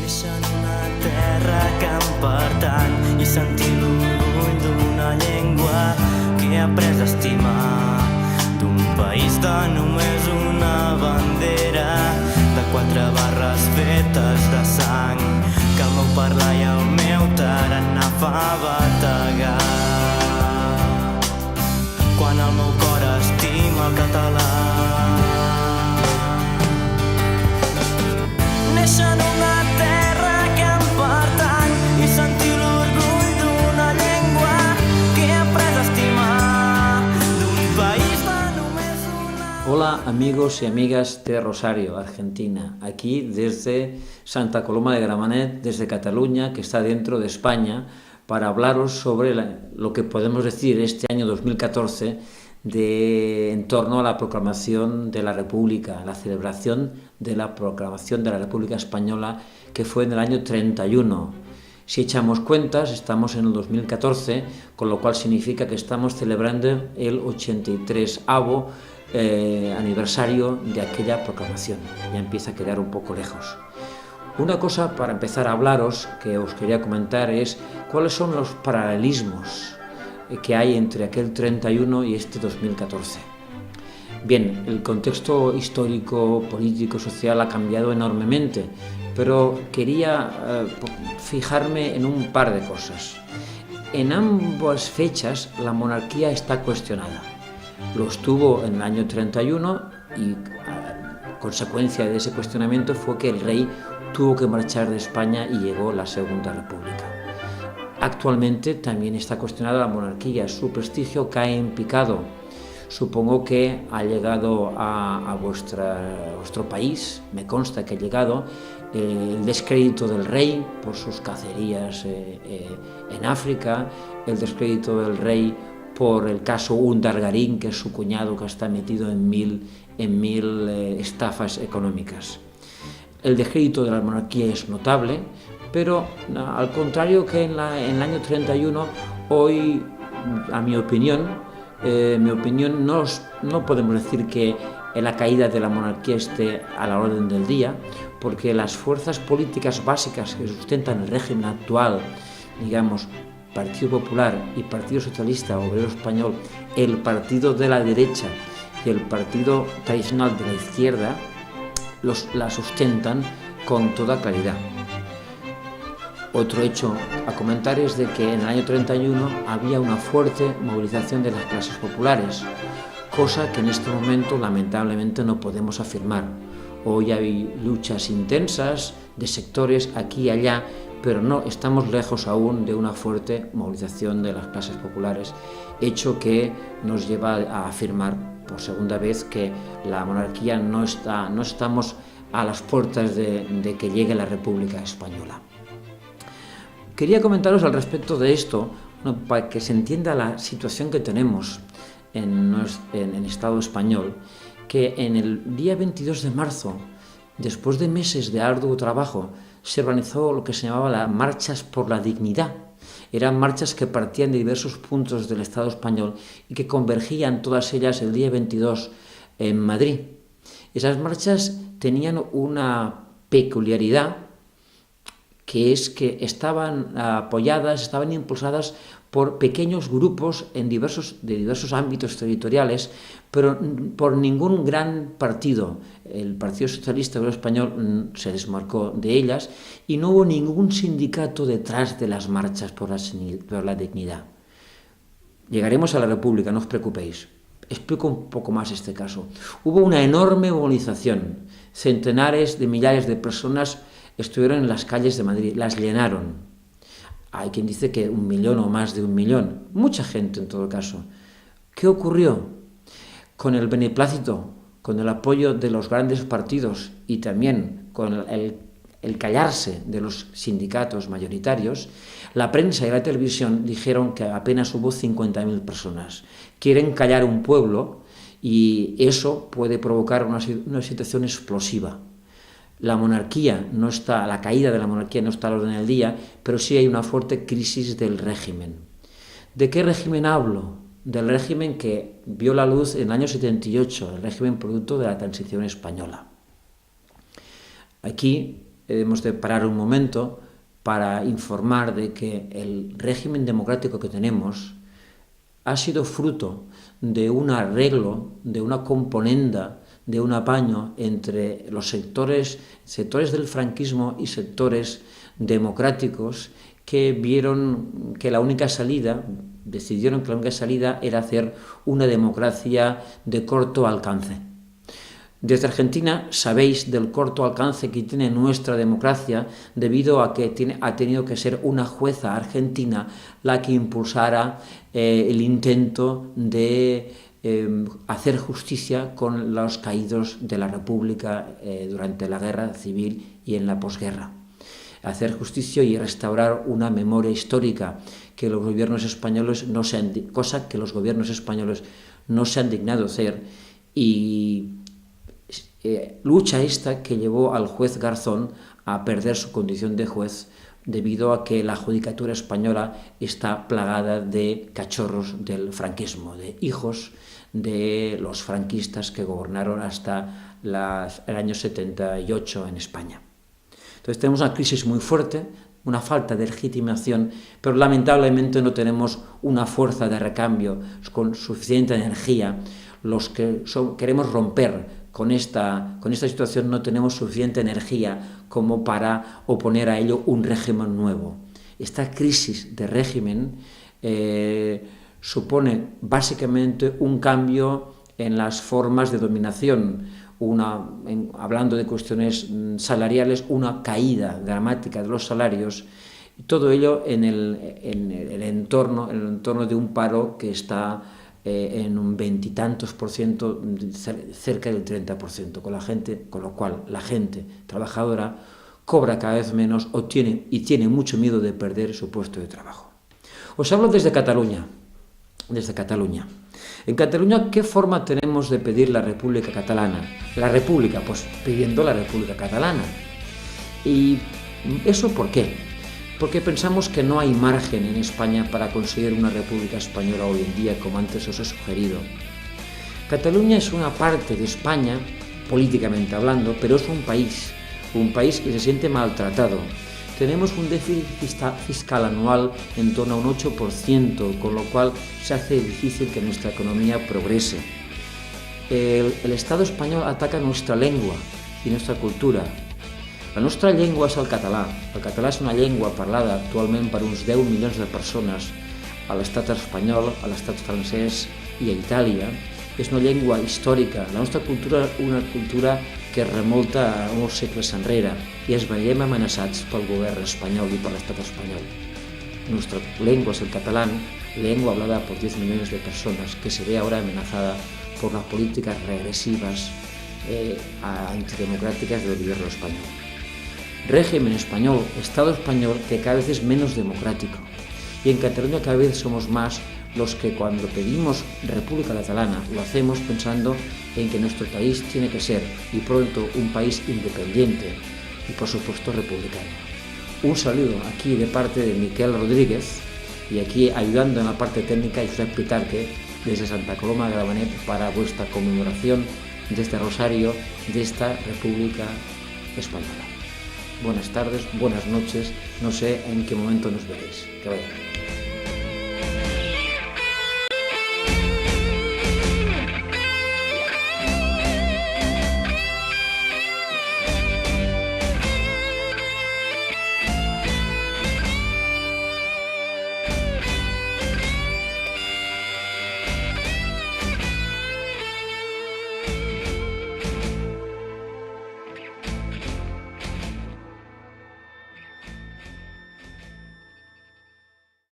Néixer en una terra que em pertany i sentir l'orgull d'una llengua que he après a estimar, d'un país de només una bandera, de 4 barres fetes de sang, que el meu parlar i el meu tarannà fa bategar. Quan el meu cor estima el català. Néixer en una terra que em pertany i sentir l'orgull d'una llengua que he après a estimar, d'un país de només una... Hola amigos y amigas de Rosario, Argentina, aquí desde Santa Coloma de Gramenet, desde Cataluña, que está dentro de España, para hablaros sobre lo que podemos decir este año 2014 en torno a la proclamación de la República, la celebración de la proclamación de la República Española, que fue en el año 31. Si echamos cuentas, estamos en el 2014, con lo cual significa que estamos celebrando el 83º aniversario de aquella proclamación. Ya empieza a quedar un poco lejos. Una cosa para empezar a hablaros que os quería comentar es cuáles son los paralelismos que hay entre aquel 31 y este 2014. Bien, el contexto histórico, político, social ha cambiado enormemente, pero quería fijarme en un par de cosas. En ambas fechas la monarquía está cuestionada. Lo estuvo en el año 31 y consecuencia de ese cuestionamiento fue que el rey tuvo que marchar de España y llegó la Segunda República. Actualmente también está cuestionada la monarquía, su prestigio cae en picado. Supongo que ha llegado a vuestro país, me consta que ha llegado, el descrédito del rey por sus cacerías en África, el descrédito del rey por el caso Undargarín, que es su cuñado que está metido en mil estafas económicas. El descrédito de la monarquía es notable, pero al contrario que en el año 31, hoy, a mi opinión, no podemos decir que la caída de la monarquía esté a la orden del día, porque las fuerzas políticas básicas que sustentan el régimen actual, digamos, Partido Popular y Partido Socialista Obrero Español, el partido de la derecha y el partido tradicional de la izquierda, la sustentan con toda claridad. Otro hecho a comentar es de que en el año 31 había una fuerte movilización de las clases populares, cosa que en este momento lamentablemente no podemos afirmar. Hoy hay luchas intensas de sectores aquí y allá, pero no estamos lejos aún de una fuerte movilización de las clases populares, hecho que nos lleva a afirmar por segunda vez que la monarquía no estamos a las puertas de que llegue la República Española. Quería comentaros al respecto de esto, para que se entienda la situación que tenemos en el Estado español, que en el día 22 de marzo, después de meses de arduo trabajo, se organizó lo que se llamaba las Marchas por la Dignidad. Eran marchas que partían de diversos puntos del Estado español y que convergían todas ellas el día 22 en Madrid. Esas marchas tenían una peculiaridad, que es que estaban apoyadas, estaban impulsadas por pequeños grupos de diversos ámbitos territoriales, pero por ningún gran partido. El Partido Socialista Obrero Español se desmarcó de ellas y no hubo ningún sindicato detrás de las marchas por la dignidad. Llegaremos a la República, no os preocupéis. Explico un poco más este caso. Hubo una enorme movilización. Centenares de millares de personas estuvieron en las calles de Madrid, las llenaron. Hay quien dice que 1 millón o más de 1 millón. Mucha gente en todo caso. ¿Qué ocurrió? Con el beneplácito, con el apoyo de los grandes partidos y también con el callarse de los sindicatos mayoritarios, la prensa y la televisión dijeron que apenas hubo 50.000 personas. Quieren callar un pueblo y eso puede provocar una situación explosiva. La caída de la monarquía no está a la orden del día, pero sí hay una fuerte crisis del régimen. ¿De qué régimen hablo? Del régimen que vio la luz en el año 78, el régimen producto de la transición española. Aquí hemos de parar un momento para informar de que el régimen democrático que tenemos ha sido fruto de un arreglo, de una componenda, de un apaño entre los sectores del franquismo y sectores democráticos que vieron que la única salida, decidieron que la única salida era hacer una democracia de corto alcance. Desde Argentina sabéis del corto alcance que tiene nuestra democracia debido a que ha tenido que ser una jueza argentina la que impulsara el intento de hacer justicia con los caídos de la República durante la Guerra Civil y en la posguerra. Hacer justicia y restaurar una memoria histórica que los gobiernos españoles cosa que los gobiernos españoles no se han dignado hacer, y lucha esta que llevó al juez Garzón a perder su condición de juez debido a que la judicatura española está plagada de cachorros del franquismo, de hijos de los franquistas que gobernaron hasta el año 78 en España. Entonces tenemos una crisis muy fuerte, una falta de legitimación, pero lamentablemente no tenemos una fuerza de recambio con suficiente energía. Los que queremos romper con esta situación no tenemos suficiente energía como para oponer a ello un régimen nuevo. Esta crisis de régimen supone básicamente un cambio en las formas de dominación, hablando de cuestiones salariales, una caída dramática de los salarios, todo ello en el entorno de un paro que está en un 20 y tantos por ciento, cerca del 30%, con lo cual la gente trabajadora cobra cada vez menos y tiene mucho miedo de perder su puesto de trabajo. Os hablo desde Cataluña. En Cataluña, ¿qué forma tenemos de pedir la República Catalana? La República, pues pidiendo la República Catalana. ¿Y eso por qué? Porque pensamos que no hay margen en España para conseguir una República Española hoy en día, como antes os he sugerido. Cataluña es una parte de España, políticamente hablando, pero es un país que se siente maltratado. Tenemos un déficit fiscal anual en torno a un 8%, con lo cual se hace difícil que nuestra economía progrese. El Estado español ataca nuestra lengua y nuestra cultura. La nostra llengua és el català. El català és una llengua parlada actualment per uns 10 milions de persones a l'estat espanyol, a l'estat francès i a Itàlia. És una llengua històrica. La nostra cultura és una cultura que es remunta a molts segles enrere i ens veiem amenaçats pel govern espanyol i per l'estat espanyol. Nuestra lengua es el catalán, lengua hablada por 10 millones de personas, que se ve ahora amenazada por las políticas regresivas antidemocráticas del gobierno español. Régimen español, Estado español, que cada vez es menos democrático. Y en Cataluña cada vez somos más los que cuando pedimos República Catalana lo hacemos pensando en que nuestro país tiene que ser, y pronto, un país independiente y por supuesto republicano. Un saludo aquí de parte de Miquel Rodríguez y aquí ayudando en la parte técnica Josep Pitarque desde Santa Coloma de Gramenet para vuestra conmemoración de este rosario de esta República Española. Buenas tardes, buenas noches, no sé en qué momento nos veréis. Que vaya bien.